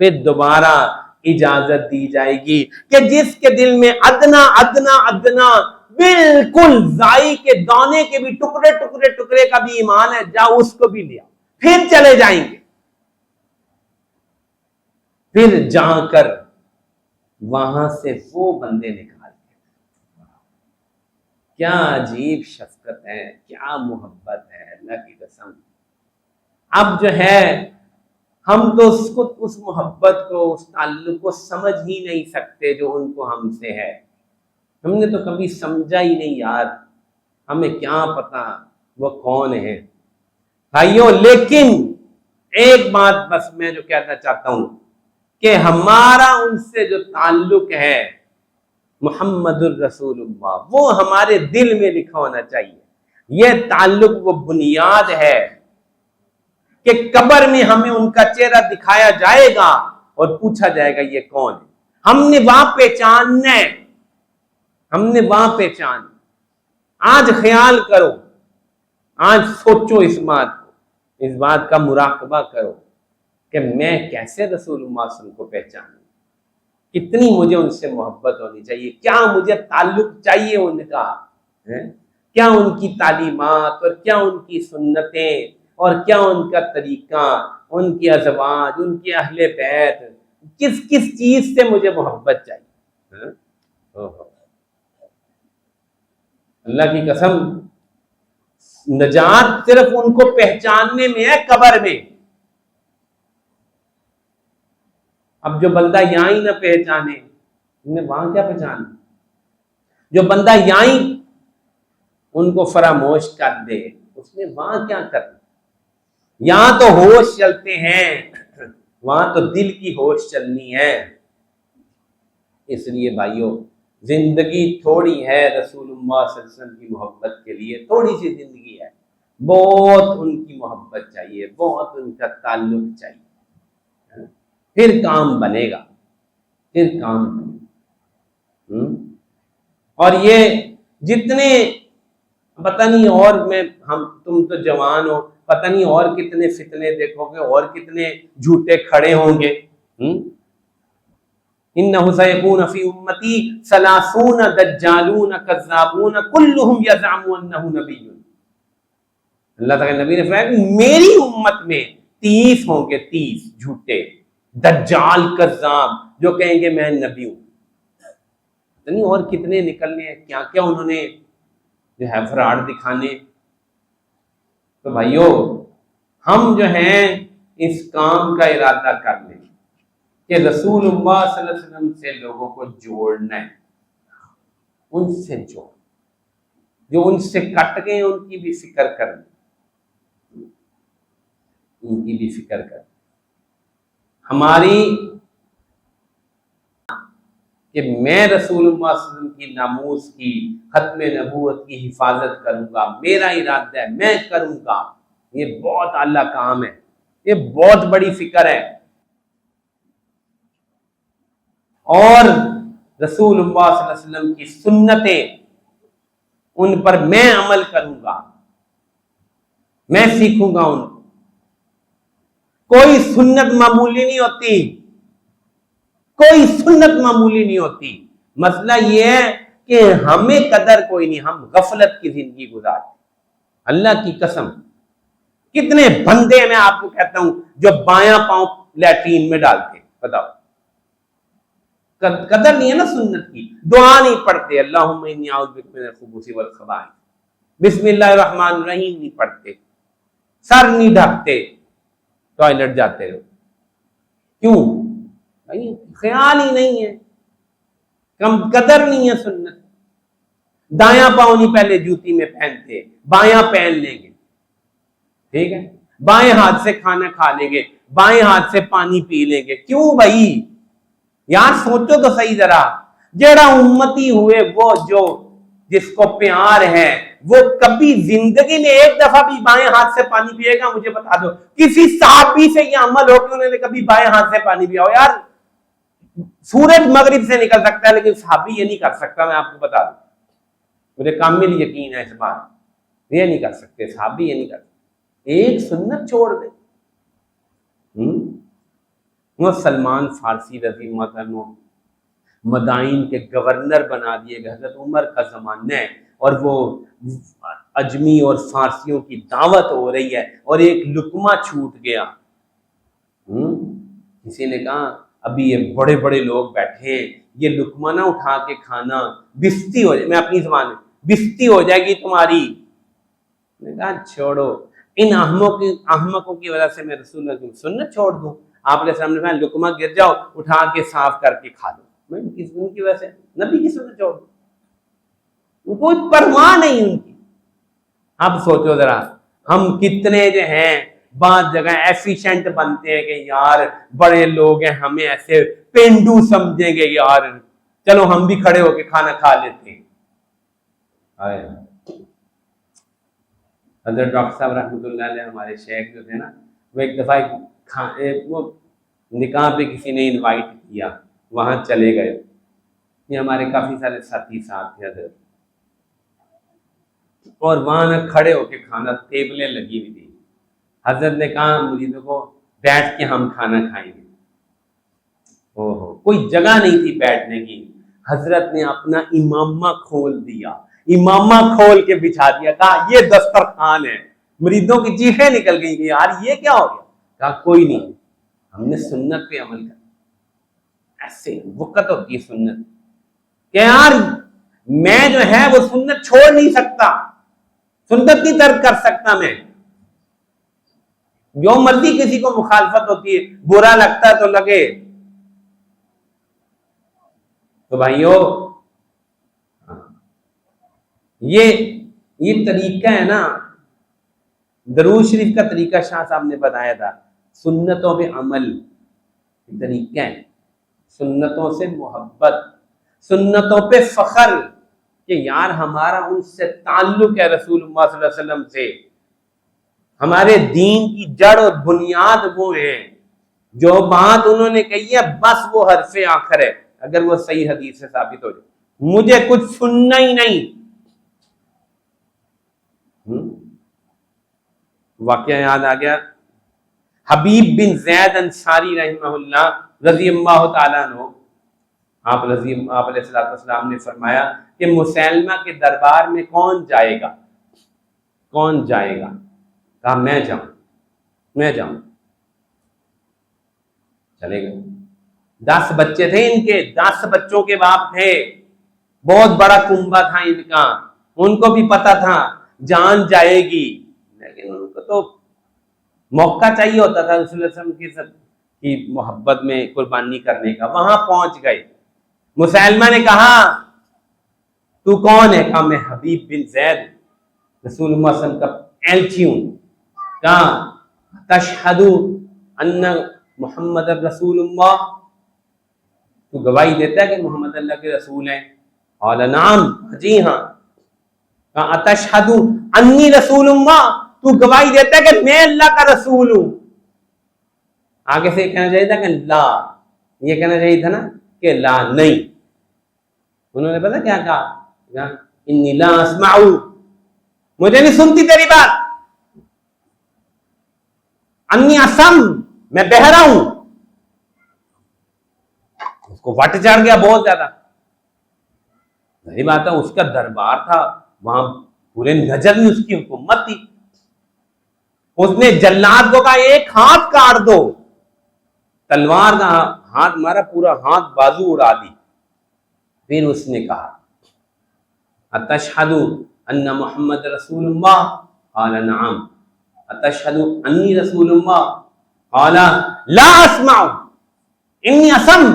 پھر دوبارہ اجازت دی جائے گی کہ جس کے دل میں ادنا ادنا ادنا بالکل زائی کے دانے کے بھی ٹکڑے ٹکڑے ٹکڑے کا بھی ایمان ہے، جا اس کو بھی لیا، پھر چلے جائیں گے، پھر جا کر وہاں سے وہ بندے نکال کے، کیا عجیب شفقت ہے، کیا محبت ہے اللہ کی قسم۔ اب جو ہے ہم تو اس محبت کو، اس تعلق کو سمجھ ہی نہیں سکتے جو ان کو ہم سے ہے، ہم نے تو کبھی سمجھا ہی نہیں یار، ہمیں کیا پتا وہ کون ہے بھائیوں۔ لیکن ایک بات بس میں جو کہنا چاہتا ہوں کہ ہمارا ان سے جو تعلق ہے محمد الرسول اللہ، وہ ہمارے دل میں لکھا ہونا چاہیے۔ یہ تعلق وہ بنیاد ہے کہ قبر میں ہمیں ان کا چہرہ دکھایا جائے گا اور پوچھا جائے گا یہ کون ہے، ہم نے وہاں پہچاننا ہے، ہم نے وہاں پہچان. آج خیال کرو، آج سوچو اس بات کو، اس بات کا مراقبہ کرو کہ میں کیسے رسول اللہ صلی اللہ علیہ وسلم کو پہچانوں، کتنی مجھے ان سے محبت ہونی چاہیے، کیا مجھے تعلق چاہیے ان کا، کیا ان کی تعلیمات اور کیا ان کی سنتیں اور کیا ان کا طریقہ، ان کی ازواج، ان کے اہل بیت، کس کس چیز سے مجھے محبت چاہیے. اللہ کی قسم نجات صرف ان کو پہچاننے میں ہے، قبر میں. اب جو بندہ یہاں ہی نہ پہچانے انہیں وہاں کیا پہچانا، جو بندہ یہاں ہی ان کو فراموش کر دے اس نے وہاں کیا کرنا. یہاں تو ہوش چلتے ہیں، وہاں تو دل کی ہوش چلنی ہے. اس لیے بھائیو زندگی تھوڑی ہے رسول اللہ صلی اللہ علیہ وسلم کی محبت کے لیے، تھوڑی سی زندگی ہے، بہت ان کی محبت چاہیے، بہت ان کا تعلق چاہیے، پھر کام بنے گا، پھر کام بنے گا. اور یہ جتنے پتہ نہیں، اور تم تو جوان ہو، پتہ نہیں اور کتنے فتنے دیکھو گے اور کتنے جھوٹے کھڑے ہوں گے. انہ سیکون فی امتی 30 دجالون کذابون کلہم یزعم انہ نبی. اللہ تعالی نبی نے فرمایا کہ میری امت میں 30 ہوں گے، 30 جھوٹے دجال کذاب جو کہیں گے میں نبی ہوں. نہیں اور کتنے نکلنے ہیں، کیا کیا انہوں نے جو ہے فراڈ دکھانے. تو بھائیو ہم جو ہیں اس کام کا ارادہ کر لیں کہ رسول اللہ صلی اللہ علیہ وسلم سے لوگوں کو جوڑنا ہے، ان سے جوڑ، جو ان سے کٹ گئے ان کی بھی فکر کریں، ان کی بھی فکر کریں. ہماری کہ میں رسول اللہ صلی اللہ علیہ وسلم کی ناموس کی، ختم نبوت کی حفاظت کروں گا، میرا ارادہ ہے، میں کروں گا. یہ بہت اعلیٰ کام ہے، یہ بہت بڑی فکر ہے. اور رسول اللہ صلی اللہ علیہ وسلم کی سنتیں، ان پر میں عمل کروں گا، میں سیکھوں گا ان کو. کوئی سنت معمولی نہیں ہوتی، کوئی سنت معمولی نہیں ہوتی. مسئلہ یہ ہے کہ ہمیں قدر کوئی نہیں، ہم غفلت کی زندگی گزارتے. اللہ کی قسم کتنے بندے میں آپ کو کہتا ہوں جو بایاں پاؤں لیٹرین میں ڈالتے، بتاؤ قدر نہیں ہے نا سنت کی. دعا نہیں پڑھتے اللہم انی اعوذ بک من الخبث والخبائث، بسم اللہ الرحمن الرحیم نہیں پڑھتے، سر نہیں ڈھکتے، ٹوائلٹ جاتے رہو. کیوں؟ خیال ہی نہیں ہے، کم قدر نہیں ہے سنت. دایاں پاؤں نہیں پہلے جوتی میں پہنتے، بایاں پہن لیں گے، ٹھیک ہے، بائیں ہاتھ سے کھانا کھا لیں گے، بائیں ہاتھ سے پانی پی لیں گے. کیوں بھائی؟ یار سوچو تو صحیح ذرا. جیڑا امتی ہوئے وہ جو جس کو پیار ہے وہ کبھی زندگی میں ایک دفعہ بھی بائیں ہاتھ سے پانی پیے گا؟ مجھے بتا دو کسی صحابی سے یہ عمل ہو کہ انہوں نے کبھی بائیں ہاتھ سے پانی پیا ہو. یار سورج مغرب سے نکل سکتا ہے لیکن صحابی یہ نہیں کر سکتا. میں آپ کو بتا دوں، مجھے کامل یقین ہے اس بات، یہ نہیں کر سکتے صحابی، یہ نہیں کر سکتے. ایک سنت چھوڑ دے. وہ سلمان فارسی رضی اللہ عنہ مدائن کے گورنر بنا دیے گئے، حضرت عمر کا زمانہ ہے اور وہ اجمی اور فارسیوں کی دعوت ہو رہی ہے اور ایک لقمہ چھوٹ گیا. کسی نے کہا ابھی یہ بڑے بڑے لوگ بیٹھے ہیں، یہ لقمہ نہ اٹھا کے کھانا، بستی ہو جائے، میں اپنی زبان میں بستی ہو جائے گی تمہاری. نے کہا چھوڑو، ان احمقوں کی وجہ سے میں رسول اللہ کی سنت چھوڑ دوں؟ آپ نے سامنے کہا لقمہ گر جاؤ اٹھا کے صاف کر کے کھا لو. میں ان کی وجہ سے نبی کی سنت چھوڑ دوں؟ کوئی پرواہ نہیں ان کی. اب سوچو ذرا ہم کتنے جو ہیں بعض جگہ ایفیشینٹ بنتے ہیں کہ یار بڑے لوگ ہیں، ہمیں ایسے پینڈو سمجھیں گے، یار چلو ہم بھی کھڑے ہو کے کھانا کھا لیتے ہیں. حضرت ڈاکٹر صاحب رحمۃ اللہ علیہ ہمارے شیخ جو تھے نا، وہ ایک دفعہ وہ نکاح پہ کسی نے انوائٹ کیا، وہاں چلے گئے. یہ ہمارے کافی سارے ساتھی ساتھ تھے حضرت, اور وہاں نہ کھڑے ہو کے کھانا, ٹیبلیں لگی ہوئی تھی. حضرت نے کہا مریدوں کو بیٹھ کے ہم کھانا کھائیں گے. کوئی جگہ نہیں تھی بیٹھنے کی. حضرت نے اپنا امامہ کھول دیا, امامہ کھول کے بچھا دیا, کہا یہ دسترخوان ہے. مریدوں کی چیخیں نکل گئی کہ یار یہ کیا ہو گیا. کہا کوئی نہیں, ہم نے سنت پہ عمل کرنا. ایسے وقت ہوتی ہے سنت کہ یار میں جو ہے وہ سنت چھوڑ نہیں سکتا, سنت نہیں ترک کر سکتا میں. جو مرضی کسی کو مخالفت ہوتی ہے, برا لگتا ہے تو لگے. تو بھائیو یہ طریقہ ہے نا, درود شریف کا طریقہ شاہ صاحب نے بتایا تھا. سنتوں پہ عمل طریقہ ہے, سنتوں سے محبت, سنتوں پہ فخر کہ یار ہمارا ان سے تعلق ہے رسول اللہ صلی اللہ علیہ وسلم سے. ہمارے دین کی جڑ اور بنیاد وہ ہیں. جو بات انہوں نے کہی ہے بس وہ حرف آخر ہے, اگر وہ صحیح حدیث سے ثابت ہو جائے. مجھے کچھ سننا ہی نہیں. واقعہ یاد آ گیا, حبیب بن زید انصاری رحمہ اللہ رضی اللہ تعالیٰ عنہ, آپ علیہ السلام نے فرمایا کہ مسیلمہ کے دربار میں کون جائے گا, کون جائے گا. کہا میں جاؤں. چلے گئے. 10 بچے تھے ان کے, 10 بچوں کے باپ تھے. بہت بڑا کنبہ تھا ان کا. ان کو بھی پتا تھا جان جائے گی, لیکن ان کو تو موقع چاہیے ہوتا تھا رسول اللہ صلی اللہ علیہ وسلم کی محبت میں قربانی کرنے کا. وہاں پہنچ گئے. مسیلمہ نے کہا تو کون ہے؟ کہا میں حبیب بن زید رسول اللہ صلی اللہ علیہ وسلم کا ایلچی ہوں. کہا تشہد ان محمد رسول اللہ, تو گواہی دیتا ہے کہ محمد اللہ کے رسول ہیں؟ قال نعم, جی ہاں. کہا اتشہد انی رسول اللہ, تو گواہی دیتا ہے کہ میں اللہ کا رسول ہوں؟ آگے سے کہنا چاہیے تھا کہ لا, یہ کہنا چاہیے تھا نا کہ لا نہیں. انہوں نے پتا کیا کہا, انی لا اسمع, مجھے نہیں سنتی تیری بات. انی اسم, میں بہرا ہوں. اس کو وٹ چڑھ گیا بہت زیادہ. صحیح بات ہے, اس کا دربار تھا وہاں, پورے نجد میں اس کی حکومت تھی. اس نے جلاد کو کہا ایک ہاتھ کاٹ دو, تلوار کا ہاتھ مارا, پورا ہاتھ بازو اڑا دی. پھر اس نے کہا اتشہد ان محمد رسول اللہ؟ قال نعم. اتشہد انی رسول اللہ؟ قال لا اسمع انی اسم,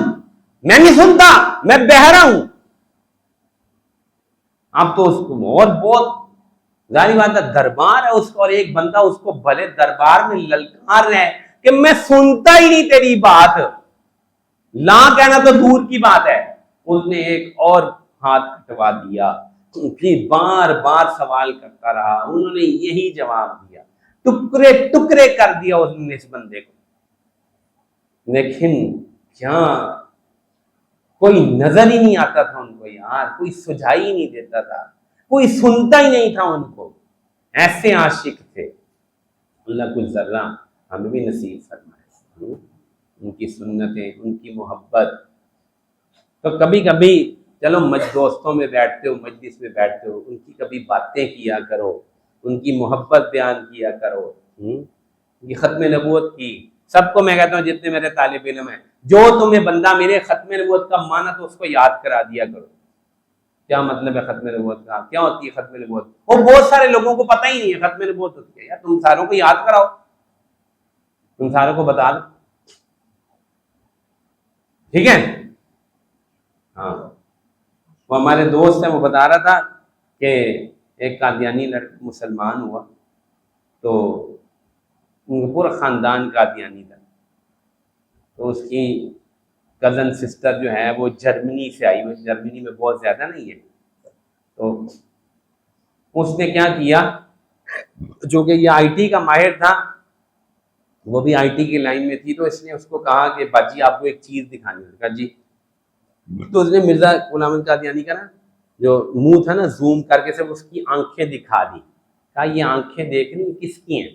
میں نہیں سنتا, میں بہرا ہوں. اب تو اس کو اور بہت ظاہر بات ہے, دربار ہے اس کو, اور ایک بندہ اس کو بھلے دربار میں للکار رہے کہ میں سنتا ہی نہیں تیری بات. لا کہنا تو دور کی بات ہے. اس نے ایک اور ہاتھ کٹوا دیا. پھر بار بار سوال کرتا رہا, انہوں نے یہی جواب دیا, ٹکڑے ٹکڑے کر دیا اس نے اس بندے کو. لیکن کیا کوئی نظر ہی نہیں آتا تھا ان کو یار, کوئی سجھائی ہی نہیں دیتا تھا, کوئی سنتا ہی نہیں تھا ان کو. ایسے عاشق تھے. اللہ کچھ ذرہ ہمیں بھی نصیب فرمائے ان کی سنتیں, ان کی محبت. تو کبھی کبھی چلو دوستوں میں بیٹھتے ہو, مجلس میں بیٹھتے ہو, ان کی کبھی باتیں کیا کرو, ان کی محبت بیان کیا کرو. یہ ختم نبوت کی, سب کو میں کہتا ہوں جتنے میرے طالب علم ہیں, جو تمہیں بندہ میرے ختم نبوت کا مانا تو اس کو یاد کرا دیا کرو. کیا مطلب ہے ختم نبوت کا, کیا ہوتی ہے ختم نبوت؟ اور بہت سارے لوگوں کو پتہ ہی نہیں ہے ختم نبوت ہوتی ہے. یار تم ساروں کو یاد کراؤ, تم ساروں کو بتا دو, ٹھیک ہے. ہاں, وہ ہمارے دوست ہیں, وہ بتا رہا تھا کہ ایک قادیانی لڑکا مسلمان ہوا, تو ان کا پورا خاندان قادیانی تھا. تو اس کی کزن سسٹر جو ہے وہ جرمنی سے آئی ہوئی, جرمنی میں بہت زیادہ نہیں ہے. تو اس نے کیا کیا, جو کہ یہ آئی ٹی کا ماہر تھا, وہ بھی آئی ٹی کی لائن میں تھی, تو اس نے اس کو کہا کہ باجی آپ کو ایک چیز دکھانی ہے. کہا جی. تو اس نے مرزا غلام احمد قادیانی کا نا جو منہ تھا نا زوم کر کے صرف اس کی آنکھیں دکھا دی، کہا یہ آنکھیں دیکھنی کس کی ہیں؟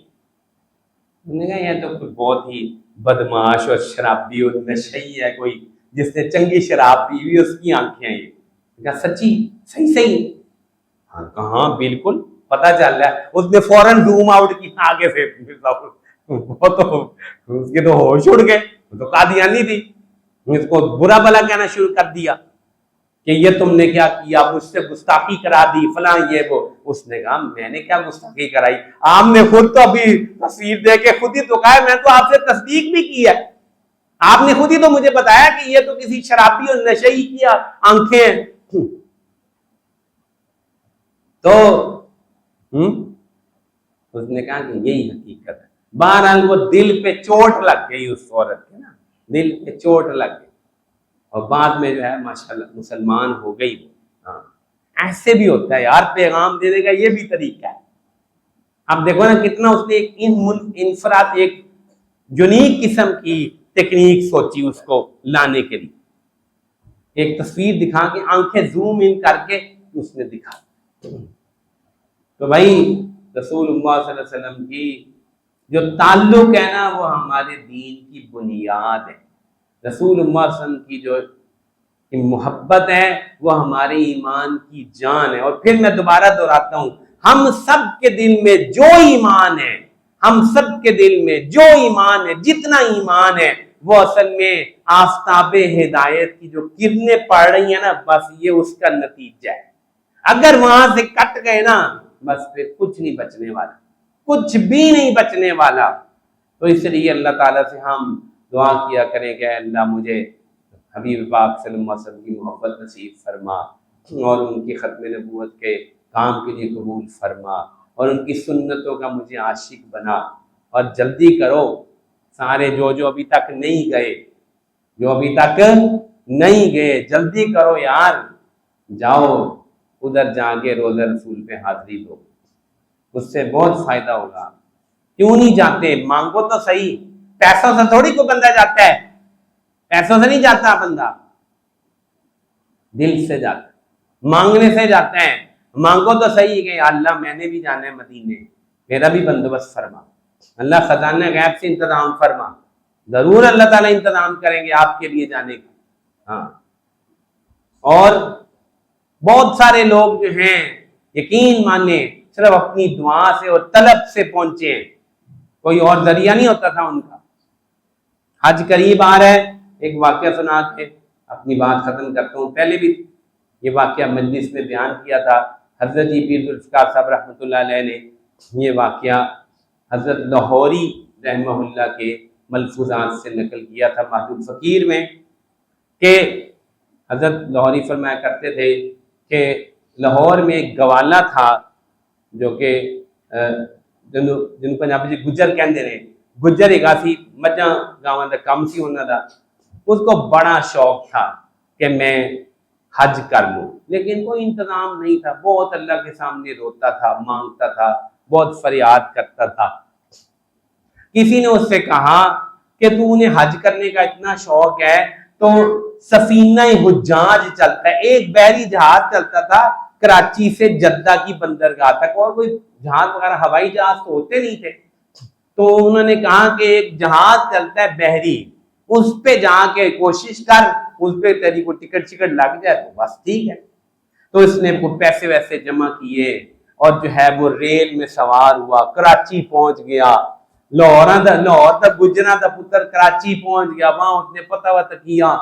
انہوں نے کہا یہ تو کوئی بہت ہی بدماش اور شرابی اور نشئی ہے، کوئی جس نے چنگی شراب پی ہوئی اس کی آنکھیں ہیں یہ۔ کہا سچی؟ صحیح؟ ہاں کہاں بالکل پتہ چل رہا ہے۔ اس نے فوراً زوم آؤٹ کی آگے سے، وہ تو اس کے تو ہوش اڑ گئے، وہ تو قادیانی تھی، اس کو برا بلا کہنا شروع کر دیا کہ یہ تم نے کیا کیا، مجھ سے گستاخی کرا دی فلاں یہ وہ۔ اس نے کہا میں نے کیا گستاخی کرائی، آپ نے خود تو ابھی تصویر دے کے خود ہی تو کہا ہے، میں تو آپ سے تصدیق بھی کی ہے، آپ نے خود ہی تو مجھے بتایا کہ یہ تو کسی شرابی اور نشئی کی آنکھیں ہیں۔ تو اس نے کہا کہ یہی حقیقت ہے۔ بہرحال وہ دل پہ چوٹ لگ گئی اس عورت کے نا، دل پہ چوٹ لگ گئی، اور بعد میں جو ہے ماشاءاللہ مسلمان ہو گئی۔ ہاں ایسے بھی ہوتا ہے یار، پیغام دینے کا یہ بھی طریقہ ہے۔ اب دیکھو نا کتنا اس نے ایک انفراد، ایک یونیک قسم کی ٹیکنیک سوچی اس کو لانے کے لیے، ایک تصویر دکھا کے آنکھیں زوم ان کر کے اس نے دکھا۔ تو بھائی رسول اللہ صلی اللہ علیہ وسلم کی جو تعلق ہے نا وہ ہمارے دین کی بنیاد ہے، رسول اللہ صلی اللہ علیہ وسلم کی جو محبت ہے وہ ہمارے ایمان کی جان ہے۔ اور پھر میں دوبارہ دہراتا ہوں، ہم سب کے دل میں جو ایمان ہے، ہم سب کے دل میں جو ایمان ہے، جتنا ایمان ہے وہ اصل میں آفتاب ہدایت کی جو کرنیں پڑ رہی ہیں نا، بس یہ اس کا نتیجہ ہے۔ اگر وہاں سے کٹ گئے نا بس پھر کچھ نہیں بچنے والا، کچھ بھی نہیں بچنے والا۔ تو اس لیے اللہ تعالیٰ سے ہم دعا کیا کریں کہ اے اللہ مجھے حبیب پاک صلی اللہ علیہ وسلم کی محبت نصیب فرما، اور ان کی ختم نبوت کے کام کے لیے قبول فرما، اور ان کی سنتوں کا مجھے عاشق بنا۔ اور جلدی کرو سارے جو ابھی تک نہیں گئے، جو ابھی تک نہیں گئے، جلدی کرو یار، جاؤ ادھر جا کے روزہ رسول پہ حاضری دو، اس سے بہت فائدہ ہوگا۔ کیوں نہیں جاتے؟ مانگو تو صحیح، پیسوں سے تھوڑی کوئی بندہ جاتا ہے، پیسوں سے نہیں جاتا بندہ، دل سے جاتا ہے، مانگنے سے جاتا ہے۔ مانگو تو صحیح کہ اللہ میں نے بھی جانا ہے مدینے، میرا بھی بندوبست فرما، اللہ خزانہ غیب سے انتظام فرما، ضرور اللہ تعالیٰ انتظام کریں گے آپ کے لیے جانے کا۔ ہاں، اور بہت سارے لوگ جو ہیں یقین مانے صرف اپنی دعا سے اور طلب سے پہنچے ہیں، کوئی اور ذریعہ نہیں ہوتا تھا ان کا۔ حج قریب آ رہا ہے، ایک واقعہ سنا کے اپنی بات ختم کرتا ہوں۔ پہلے بھی یہ واقعہ مجلس میں بیان کیا تھا، حضرت پیر ذوالفقار صاحب رحمۃ اللہ علیہ نے یہ واقعہ حضرت لاہوری رحمہ اللہ کے ملفوظات سے نقل کیا تھا محدود فقیر میں، کہ حضرت لاہوری فرمایا کرتے تھے کہ لاہور میں ایک گوالا تھا جو کہ جن پنجابی سے گجر کہندے نے، گجر ایک آسی مجھاں گاواں دا کم سی ہونا دا، اس کو بڑا شوق تھا کہ میں حج کر لوں، لیکن کوئی انتظام نہیں تھا، بہت اللہ کے سامنے روتا تھا، مانگتا تھا، بہت فریاد کرتا تھا۔ کسی نے اس سے کہا کہ تو انہیں حج کرنے کا اتنا شوق ہے تو سفینہ حجاج چلتا ہے، ایک بحری جہاز چلتا تھا کراچی سے جدہ کی بندرگاہ تک، اور کوئی جہاز وغیرہ ہوائی جہاز تو ہوتے نہیں تھے، تو انہوں نے کہا کہ ایک جہاز چلتا ہے بحری، اس پہ جا کے کوشش کر، اس پہ تیری کو ٹکٹ لگ جائے تو بس ٹھیک ہے۔ تو اس نے پیسے ویسے جمع کیے اور جو ہے وہ ریل میں سوار ہوا، کراچی پہنچ گیا، لاہور تک گجراں دا پتر کراچی پہنچ گیا، وہاں اس نے پتہ وتہ کیا،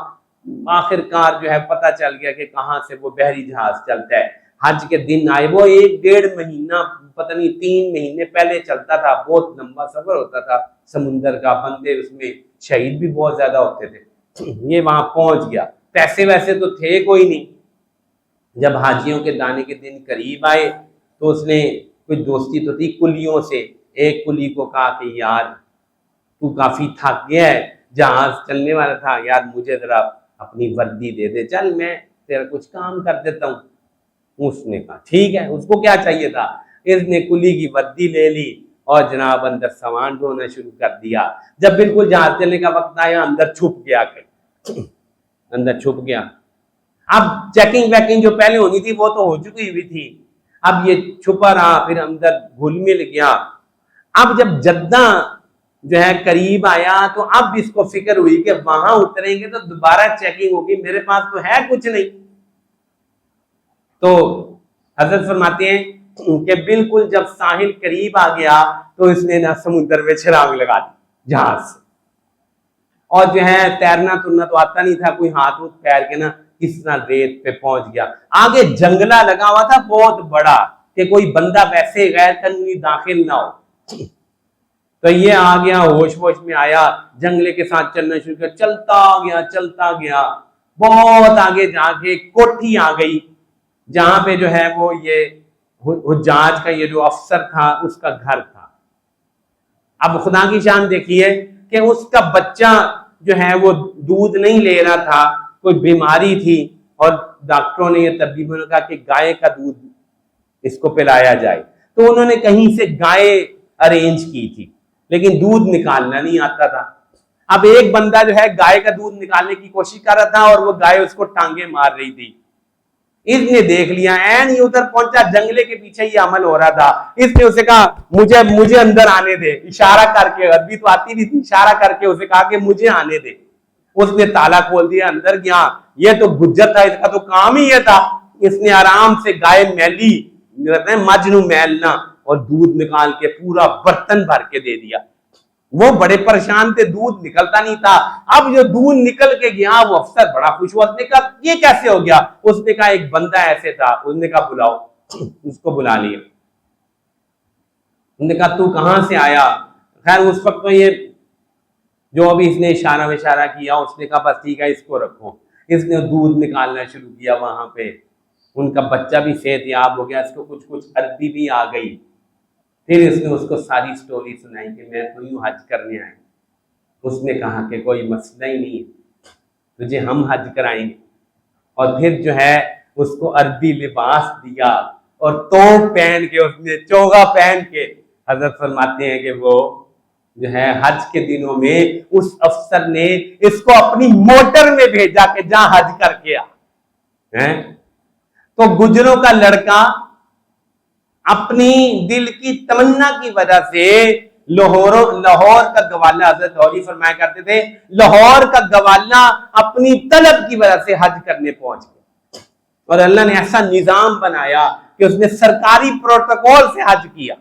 آخر کار جو ہے پتہ چل گیا کہ کہاں سے وہ بحری جہاز چلتا ہے۔ حج کے دن آئے، وہ 1.5 مہینہ پتہ نہیں 3 مہینے پہلے چلتا تھا، بہت لمبا سفر ہوتا تھا سمندر کا، بندے اس میں شہید بھی بہت زیادہ ہوتے تھے۔ یہ وہاں پہنچ گیا، پیسے ویسے تو تھے کوئی نہیں۔ جب حاجیوں کے دانے کے دن قریب آئے تو اس نے کوئی دوستی تو تھی کلیوں سے، ایک کلی کو کہا کہ یار تو کافی تھک گیا ہے، جہاز چلنے والا تھا، یار مجھے ذرا اپنی وردی دے دے، چل میں تیرا کچھ کام کر دیتا ہوں۔ اس نے کہا ٹھیک ہے، اس کو کیا چاہیے تھا، اس نے کلی کی وردی لے لی اور جناب اندر سامان ڈھونا شروع کر دیا۔ جب بالکل جہاز چلنے کا وقت آیا اندر چھپ گیا، اندر چھپ گیا، اب چیکنگ ویکنگ جو پہلے ہونی تھی وہ تو ہو چکی ہوئی تھی، اب یہ چھپا رہا، پھر اندر گھل مل گیا۔ اب جب جدہ جو ہے قریب آیا تو اب اس کو فکر ہوئی کہ وہاں اتریں گے تو دوبارہ چیکنگ ہوگی، میرے پاس تو ہے کچھ نہیں۔ تو حضرت فرماتے ہیں کہ بالکل جب ساحل قریب آ گیا تو اس نے نہ سمندر میں چھلانگ لگا دی جہاز سے، اور جو ہے تیرنا ترنا تو آتا نہیں تھا، کوئی ہاتھ وتھ پیر کے نا کس طرح ریت پہ پہنچ گیا۔ آگے جنگلہ لگا ہوا تھا بہت بڑا کہ کوئی بندہ ویسے غیر قانونی داخل نہ ہو، تو یہ آ گیا، ہوش میں آیا، جنگلے کے ساتھ چلنا شروع کیا، چلتا گیا بہت آگے جا کے کوٹھی آ گئی جہاں پہ جو ہے وہ یہ حجاج کا یہ جو افسر تھا اس کا گھر تھا۔ اب خدا کی شان دیکھیے کہ اس کا بچہ جو ہے وہ دودھ نہیں لے رہا تھا، کوئی بیماری تھی، اور ڈاکٹروں نے یہ ترغیب کہا کہ گائے کا دودھ اس کو پلایا جائے، تو انہوں نے کہیں سے گائے ارینج کی تھی لیکن دودھ نکالنا نہیں آتا تھا۔ اب ایک بندہ جو ہے گائے کا دودھ نکالنے کی کوشش کر رہا تھا اور وہ گائے اس کو ٹانگیں مار رہی تھی، اس نے دیکھ لیا، این یہ ادھر پہنچا، جنگلے کے پیچھے یہ عمل ہو رہا تھا، اس نے اسے کہا مجھے اندر آنے دے، اشارہ کر کے، عربی تو آتی نہیں تھی، اشارہ کر کے اسے کہا کہ مجھے آنے دے۔ اس نے تالا کھول دیا، اندر گیا، یہ تو گجر تھا، اس کا تو کام ہی یہ تھا، اس نے آرام سے گائے میلی، مجنو میلنا، اور دودھ نکال کے پورا برتن بھر کے دے دیا۔ وہ بڑے پریشان تھے، دودھ نکلتا نہیں تھا۔ اب جو دودھ نکل کے گیا وہ افسر بڑا خوش ہوا، اس نے کہا یہ کیسے ہو گیا؟ اس نے کہا ایک بندہ ایسے تھا، اس نے کہا بلاؤ، اس کو بلا لیا، اس نے کہا تو کہاں سے آیا؟ خیر اس وقت تو یہ جو ابھی اس نے اشارہ کیا، اس نے کہا بس ٹھیک ہے اس کو رکھو۔ اس نے دودھ نکالنا شروع کیا، وہاں پہ ان کا بچہ بھی صحت یاب ہو گیا، اس کو کچھ عربی بھی آ گئی۔ پھر اس نے اس کو ساری سٹوری سنائی کہ میں تو یوں حج کرنے آیا۔ اس نے کہا کہ کوئی مسئلہ ہی نہیں ہے، تجھے ہم حج کرائیں گے۔ اور پھر جو ہے اس کو عربی لباس دیا اور توپ پہن کے، اس نے چوغا پہن کے، حضرت فرماتے ہیں کہ وہ جو ہے حج کے دنوں میں اس افسر نے اس کو اپنی موٹر میں بھیجا کہ جا حج کر کے آ۔ تو گجروں کا لڑکا اپنی دل کی تمنا کی وجہ سے لاہور کا گوالہ، حضرت غوری فرمایا کرتے تھے، لاہور کا گوالہ اپنی طلب کی وجہ سے حج کرنے پہنچ گیا، اور اللہ نے ایسا نظام بنایا کہ اس نے سرکاری پروٹوکول سے حج کیا۔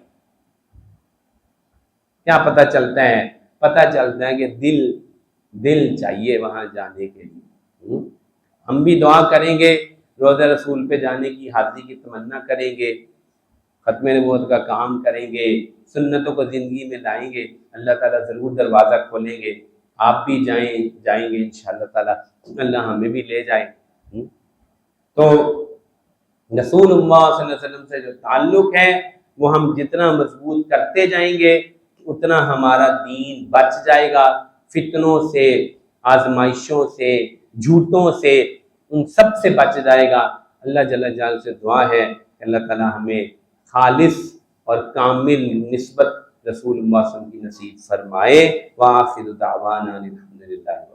کیا پتہ چلتا ہے؟ پتہ چلتا ہے کہ دل چاہیے وہاں جانے کے لیے۔ ہم بھی دعا کریں گے، روضہ رسول پہ جانے کی، حاضری کی تمنا کریں گے، ختم نبوت کا کام کریں گے، سنتوں کو زندگی میں لائیں گے، اللہ تعالیٰ ضرور دروازہ کھولیں گے۔ آپ بھی جائیں گے انشاءاللہ تعالیٰ، اللہ ہمیں بھی لے جائے۔ تو رسول اللہ صلی اللہ علیہ وسلم سے جو تعلق ہے وہ ہم جتنا مضبوط کرتے جائیں گے اتنا ہمارا دین بچ جائے گا، فتنوں سے، آزمائشوں سے، جھوٹوں سے، ان سب سے بچ جائے گا۔ اللہ جل جلالہ سے دعا ہے کہ اللہ تعالیٰ ہمیں خالص اور کامل نسبت رسول اللہ صلی اللہ علیہ وسلم کی نصیب فرمائے۔ وآخر دعوانا الحمدللہ۔